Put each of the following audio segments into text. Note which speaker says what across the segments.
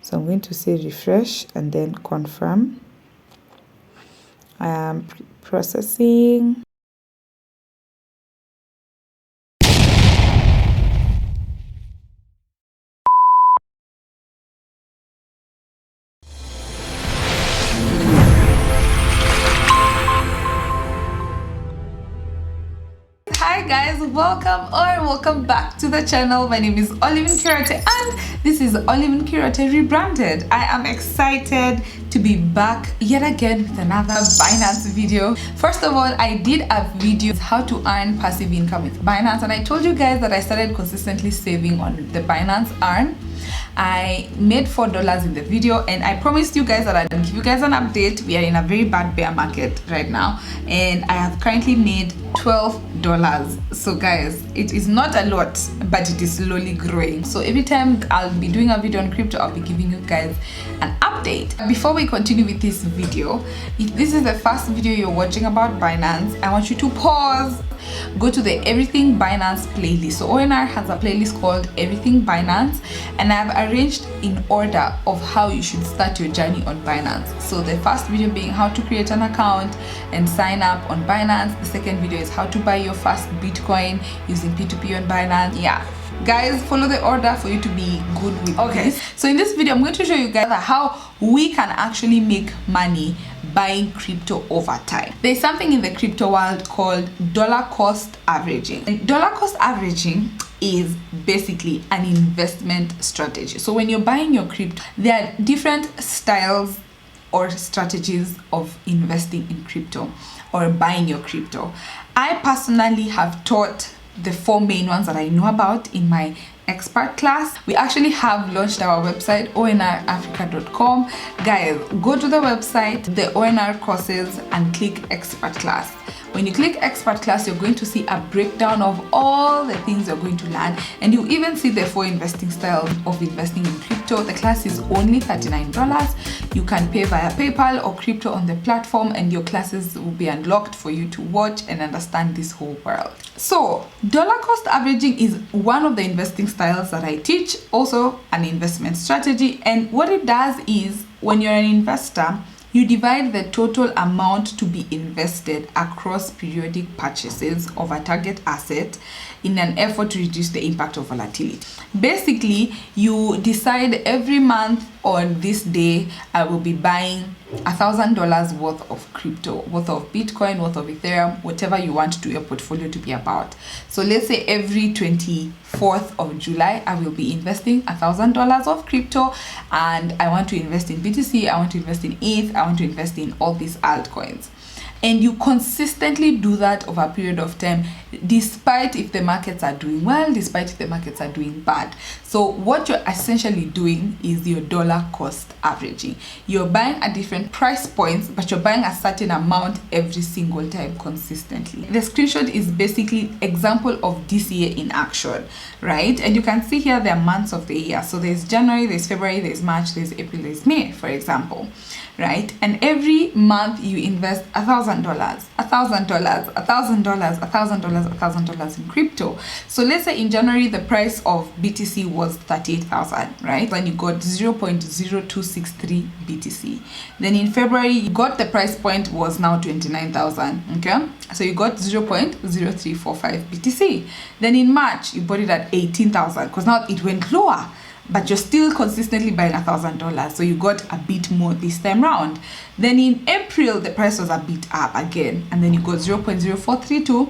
Speaker 1: So I'm going to say refresh and then confirm. I am processing. Hi guys, welcome back to the channel. My name is Olive Kirate and this is Olive Kirate rebranded. I am excited to be back yet again with another Binance video. First of all, I did a video how to earn passive income with Binance, and I told you guys that I started consistently saving on the Binance Earn. I made $4 in the video, and I promised you guys that I'd give you guys an update. We are in a very bad bear market right now, and I have currently made $12. So guys, it is not a lot, but it is slowly growing. So every time I'll be doing a video on crypto, I'll be giving you guys an update. Before we continue with this video, if this is the first video you're watching about Binance, I want you to pause, go to the Everything Binance playlist. So ONR has a playlist called Everything Binance, and I've arranged in order of how you should start your journey on Binance. So the first video being how to create an account and sign up on Binance. The second video is how to buy your first Bitcoin using P2P on Binance. Yeah, guys, follow the order for you to be good with this. So in this video, I'm going to show you guys how we can actually make money buying crypto over time. There's something in the crypto world called dollar cost averaging. And dollar cost averaging is basically an investment strategy. So when you're buying your crypto, there are different styles or strategies of investing in crypto or buying your crypto. I personally have taught the 4 main ones that I know about in my expert class. We actually have launched our website, onrafrica.com. Guys, go to the website, the ONR courses, and click expert class. When you click expert class, you're going to see a breakdown of all the things you're going to learn, and you even see the 4 investing styles of investing in crypto. The class is only $39. You can pay via PayPal or crypto on the platform, and your classes will be unlocked for you to watch and understand this whole world. So dollar cost averaging is one of the investing styles that I teach, also an investment strategy. And what it does is, when you're an investor, you divide the total amount to be invested across periodic purchases of a target asset in an effort to reduce the impact of volatility. Basically, you decide every month on this day, I will be buying $1,000 worth of crypto, worth of Bitcoin, worth of Ethereum, whatever you want to your portfolio to be about. So let's say every 24th of July, I will be investing $1,000 of crypto, and I want to invest in BTC, I want to invest in ETH, I want to invest in all these altcoins. And you consistently do that over a period of time, despite if the markets are doing well, despite if the markets are doing bad. So what you're essentially doing is your dollar cost averaging. You're buying at different price points, but you're buying a certain amount every single time consistently. The screenshot is basically example of DCA in action, right? And you can see here the months of the year. So there's January, there's February, there's March, there's April, there's May, for example, right? And every month you invest $1,000, $1,000, $1,000, $1,000, $1,000 in crypto. So let's say in January the price of BTC was 38,000, right? Then you got 0.0263 BTC. Then in February you got the price point was now 29,000. Okay, so you got 0.0345 BTC. Then in March you bought it at 18,000 because now it went lower, but you're still consistently buying $1,000, so you got a bit more this time round. Then in April the price was a bit up again, and then you got 0.0432.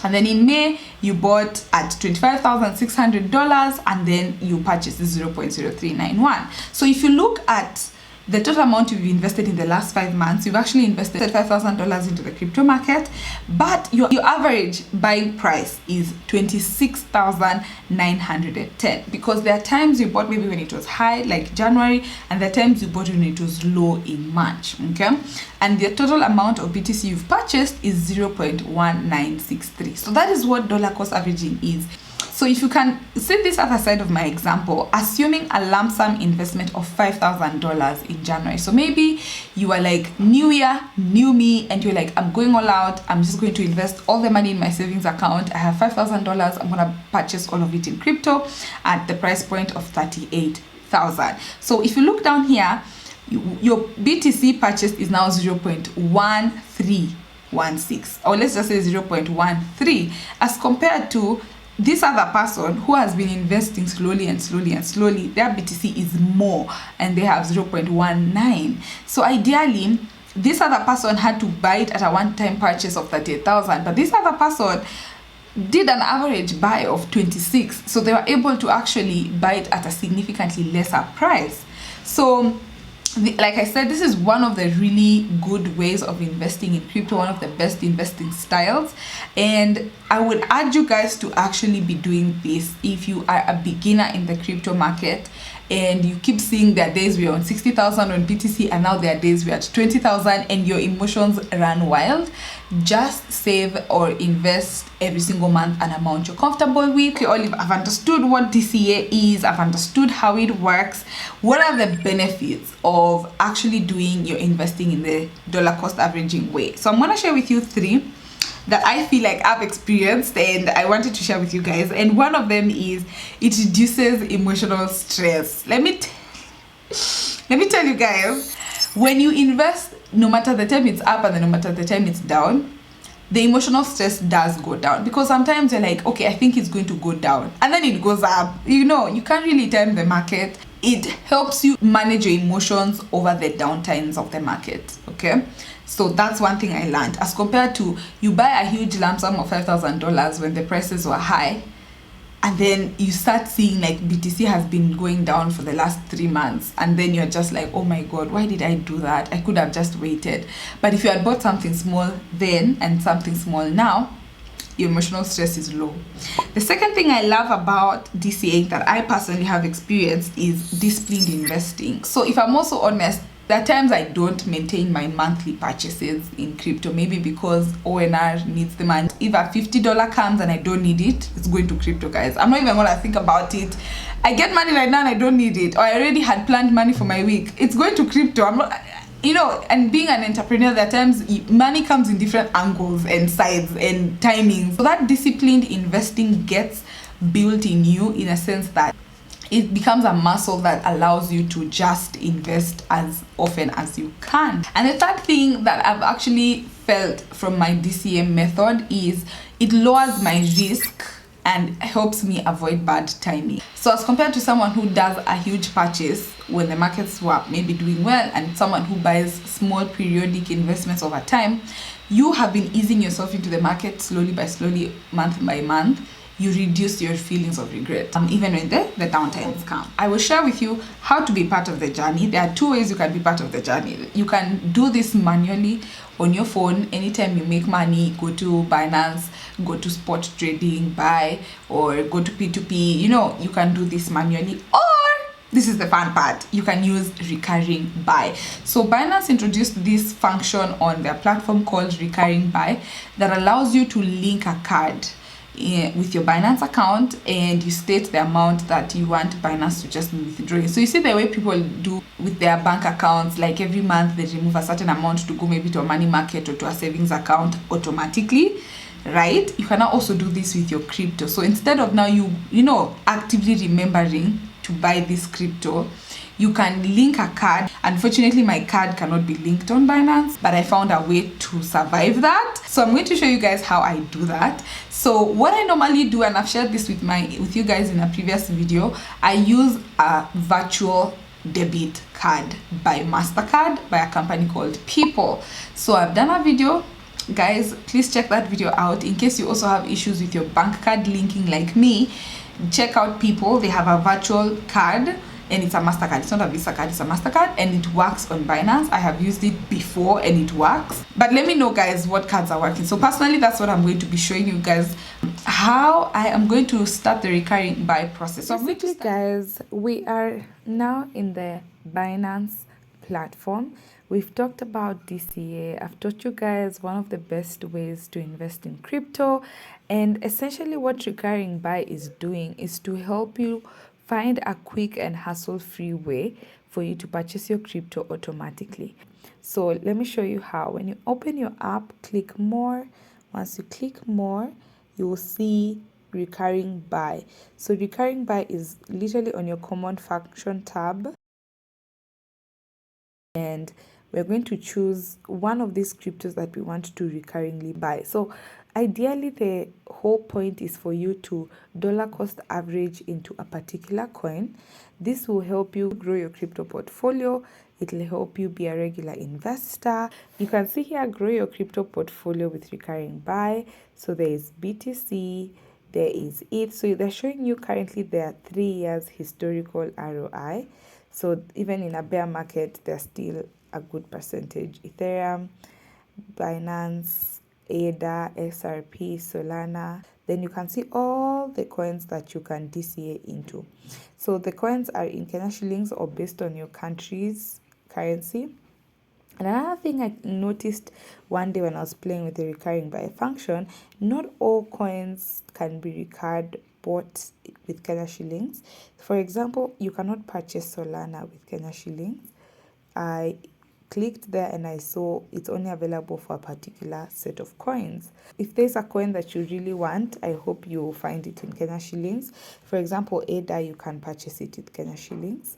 Speaker 1: And then in May you bought at $25,600, and then you purchased 0.0391. So if you look at the total amount you've invested in the last 5 months, you've actually invested $5,000 into the crypto market, but your average buying price is $26,910, because there are times you bought maybe when it was high, like January, and there are times you bought when it was low in March. Okay, and the total amount of BTC you've purchased is 0.1963. So that is what dollar cost averaging is. So if you can see this other side of my example, assuming a lump sum investment of $5,000 in January. So maybe you are like, new year, new me, and you're like, I'm going all out. I'm just going to invest all the money in my savings account. I have $5,000. I'm going to purchase all of it in crypto at the price point of 38,000. 30,000. So if you look down here, your BTC purchase is now 0.1316, or let's just say 0.13, as compared to this other person who has been investing slowly and slowly and slowly. Their BTC is more and they have 0.19. So ideally, this other person had to buy it at a one-time purchase of 30,000, but this other person did an average buy of 26, so they were able to actually buy it at a significantly lesser price. So like I said, this is one of the really good ways of investing in crypto, one of the best investing styles, and I would urge you guys to actually be doing this if you are a beginner in the crypto market and you keep seeing there are days we're on 60,000 on BTC and now there are days we're at 20,000 and your emotions run wild. Just save or invest every single month an amount you're comfortable with. I've understood what DCA is, I've understood how it works. What are the benefits of actually doing your investing in the dollar cost averaging way? So I'm going to share with you 3 that I feel like I've experienced and I wanted to share with you guys. And one of them is it reduces emotional stress. Let me tell you guys, when you invest, no matter the time it's up and no matter the time it's down, the emotional stress does go down, because sometimes you're like, okay, I think it's going to go down, and then it goes up. You know, you can't really time the market. It helps you manage your emotions over the downtimes of the market. Okay, so that's one thing I learned, as compared to you buy a huge lump sum of $5,000 when the prices were high, and then you start seeing like BTC has been going down for the last 3 months, and then you're just like, oh my god, why did I do that? I could have just waited. But if you had bought something small then and something small now, your emotional stress is low. The second thing I love about DCA'ing that I personally have experienced is disciplined investing. So if I'm also honest, there are times I don't maintain my monthly purchases in crypto, maybe because ONR needs the money. If a $50 comes and I don't need it, it's going to crypto, guys. I'm not even gonna think about it. I get money right now and I don't need it, or I already had planned money for my week, it's going to crypto. I'm not, you know, and being an entrepreneur, there are times money comes in different angles and sides and timings. So that disciplined investing gets built in you, in a sense that it becomes a muscle that allows you to just invest as often as you can. And the third thing that I've actually felt from my DCA method is it lowers my risk and helps me avoid bad timing. So as compared to someone who does a huge purchase when the markets were maybe doing well, and someone who buys small periodic investments over time, you have been easing yourself into the market slowly by slowly, month by month. You reduce your feelings of regret, even when the downtimes come. I will share with you how to be part of the journey. There are 2 ways you can be part of the journey. You can do this manually on your phone. Anytime you make money, go to Binance, go to spot trading, buy, or go to P2P. You know, you can do this manually, or this is the fun part, you can use recurring buy. So Binance introduced this function on their platform called recurring buy that allows you to link a card with your Binance account, and you state the amount that you want Binance to just be withdrawing. So you see the way people do with their bank accounts, like every month they remove a certain amount to go maybe to a money market or to a savings account automatically, right? You can also do this with your crypto. So instead of now you know actively remembering to buy this crypto, you can link a card. Unfortunately, my card cannot be linked on Binance, but I found a way to survive that. So I'm going to show you guys how I do that. So what I normally do, and I've shared this with you guys in a previous video, I use a virtual debit card by Mastercard by a company called People. So I've done a video. Guys, please check that video out. In case you also have issues with your bank card linking like me, check out People. They have a virtual card, and it's a Mastercard. It's not a Visa card, it's a Mastercard, and it works on Binance. I have used it before and it works. But let me know, guys, what cards are working. So personally, that's what I'm going to be showing you guys, how I am going to start the recurring buy process. So basically, guys, we are now in the Binance platform. We've talked about DCA. I've taught you guys one of the best ways to invest in crypto. And essentially what recurring buy is doing is to help you find a quick and hassle-free way for you to purchase your crypto automatically. So let me show you how. When you open your app, click more. Once you click more, you will see recurring buy. So recurring buy is literally on your common function tab, and we're going to choose one of these cryptos that we want to recurringly buy. So ideally, the whole point is for you to dollar cost average into a particular coin. This will help you grow your crypto portfolio. It will help you be a regular investor. You can see here, grow your crypto portfolio with recurring buy. So there is BTC, there is ETH. So they're showing you currently there 3 years historical ROI. So even in a bear market, there's still a good percentage. Ethereum, Binance, ADA, XRP, Solana. Then you can see all the coins that you can DCA into. So the coins are in Kenya shillings or based on your country's currency. And another thing I noticed one day when I was playing with the recurring buy function, not all coins can be bought with Kenya shillings. For example, you cannot purchase Solana with Kenya shillings. I clicked there and I saw it's only available for a particular set of coins. If there's a coin that you really want, I hope you find it in Kenya shillings. For example, ADA, you can purchase it with Kenya shillings.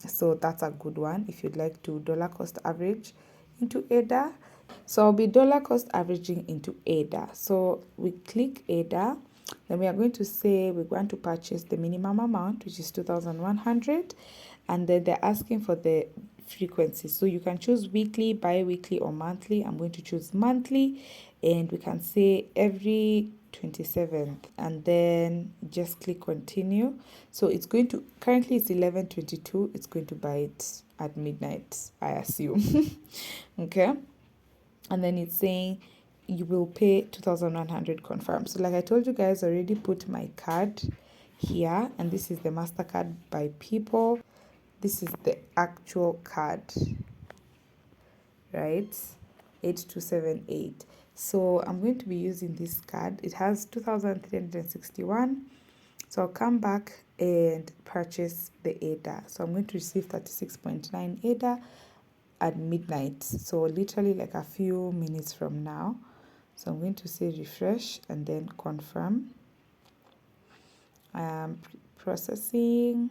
Speaker 1: So that's a good one if you'd like to dollar cost average into ADA. So I'll be dollar cost averaging into ADA. So we click ADA. Then we are going to say we want to purchase the minimum amount, which is 2,100. And then they're asking for the frequency. So you can choose weekly, bi-weekly, or monthly. I'm going to choose monthly. And we can say every 27th. And then just click continue. So it's going to, currently it's 11:22. It's going to buy it at midnight, I assume. Okay. And then it's saying you will pay 2,100 confirm. So like I told you guys, I already put my card here, and this is the Mastercard by People. This is the actual card, right? 8278. So I'm going to be using this card. It has 2,361. So I'll come back and purchase the ADA. So I'm going to receive 36.9 ADA at midnight. So literally like a few minutes from now. So I'm going to say refresh and then confirm. I am processing.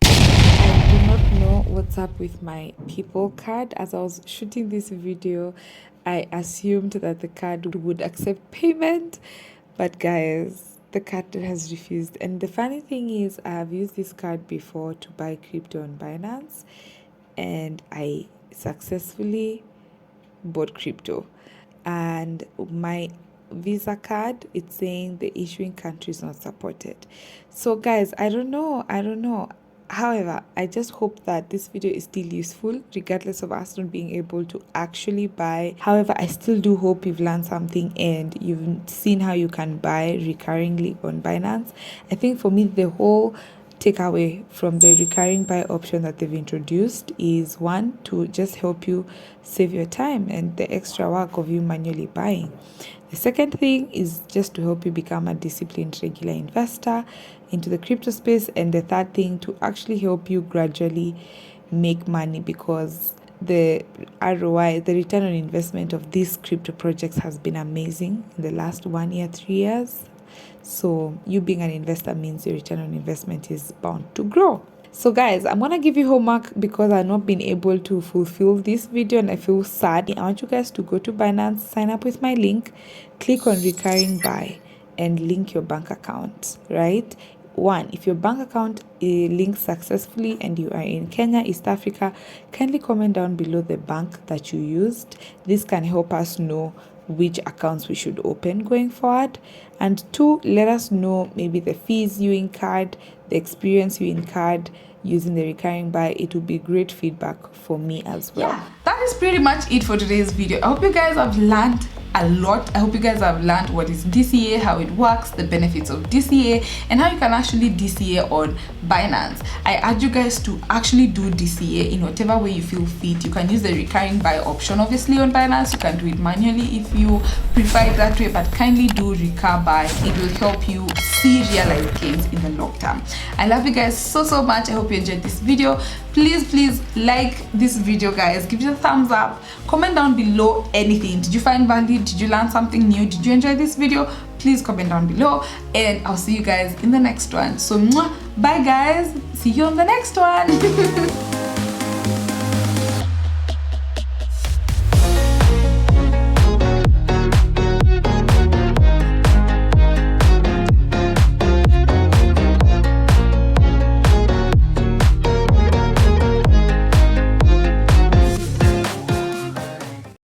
Speaker 1: I do not know what's up with my People card. As I was shooting this video, I assumed that the card would accept payment, but guys, the card has refused. And the funny thing is, I have used this card before to buy crypto on Binance, and I successfully bought crypto. And my Visa card, it's saying the issuing country is not supported. So guys, I don't know. However, I just hope that this video is still useful regardless of us not being able to actually buy. However, I still do hope you've learned something and you've seen how you can buy recurringly on Binance. I think for me, the whole takeaway from the recurring buy option that they've introduced is, one, to just help you save your time and the extra work of you manually buying. The second thing is just to help you become a disciplined regular investor into the crypto space. And the third thing, to actually help you gradually make money, because the ROI, the return on investment of these crypto projects has been amazing in the last 1 year, 3 years. So you being an investor means your return on investment is bound to grow. So guys, I'm going to give you homework because I've not been able to fulfill this video and I feel sad. I want you guys to go to Binance, sign up with my link, click on recurring buy and link your bank account, right? One, if your bank account links successfully and you are in Kenya, East Africa, kindly comment down below the bank that you used. This can help us know which accounts we should open going forward. And two, let us know maybe the fees you incurred, the experience you incurred using the recurring buy. It will be great feedback for me as well. Yeah, that is pretty much it for today's video. I hope you guys have learned a lot. I hope you guys have learned what is DCA, how it works, the benefits of DCA, and how you can actually DCA on Binance. I urge you guys to actually do DCA in whatever way you feel fit. You can use the recurring buy option obviously on Binance. You can do it manually if you prefer it that way, but kindly do recur buy. It will help you see realized gains in the long term. I love you guys so much. I hope you enjoyed this video. Please like this video, guys. Give it a thumbs up. Comment down below anything. Did you find value? Did you learn something new? Did you enjoy this video? Please comment down below, and I'll see you guys in the next one. So bye guys, see you on the next one.